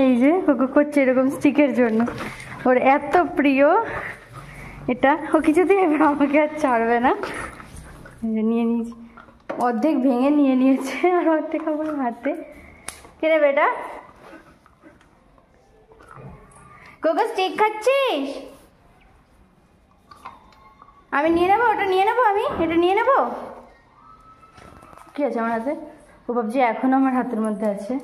এই যে ওকে করছে এরকম স্টিকের জন্য, ওর এত প্রিয় এটা, ও কিছুতেই এবার আমাকে আর ছাড়বে না। নিয়ে নিয়েছি, অর্ধেক ভেঙে নিয়ে নিয়েছে আর অর্ধেক আমার হাতে। কে রে বেটা, কোকো স্টিক খাচ্ছিস? আমি নিয়ে নেবো, ওটা নিয়ে নেবো, আমি এটা নিয়ে নেবো। কি আছে আমার হাতে? ও ভাবছি এখনো আমার হাতের মধ্যে আছে।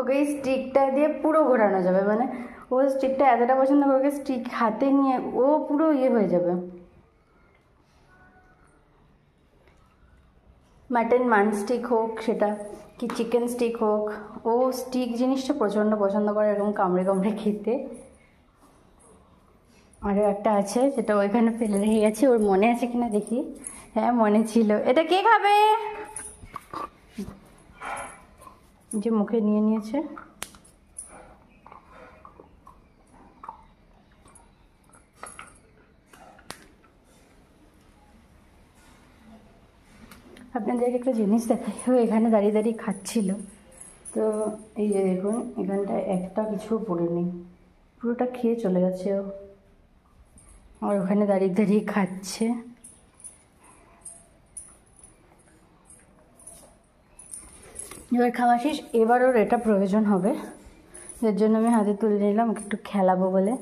ওকে এই স্টিকটা দিয়ে পুরো ঘোরানো যাবে, মানে ও স্টিকটা এতটা পছন্দ করে, ওকে স্টিক হাতে নিয়ে ও পুরো ইয়ে হয়ে যাবে। মাটন স্টিক হোক সেটা কি চিকেন স্টিক হোক, ও স্টিক জিনিসটা প্রচণ্ড পছন্দ করে, এরকম কামড়ে কামড়ে খেতে। আরও একটা আছে যেটা ওইখানে ফেলে রেখে গেছে, ওর মনে আছে কিনা দেখি। হ্যাঁ মনে ছিল। এটা কে খাবে? যে মুখে নিয়ে নিয়েছে। আপনাদেরকে একটা জিনিস দেখাই, ও এখানে দাঁড়িয়ে দাঁড়িয়ে খাচ্ছিল, তো এই যে দেখুন এখানটায় একটা কিছু পড়েনি, পুরোটা খেয়ে চলে গেছে ও, আর ওখানে দাঁড়িয়ে দাঁড়িয়ে খাচ্ছে। এবার খাওয়া শেষ, এবার ওর এটা প্রয়োজন হবে, এর জন্য আমি হাতে তুলে নিলাম, ওকে একটু খেলাবো বলে।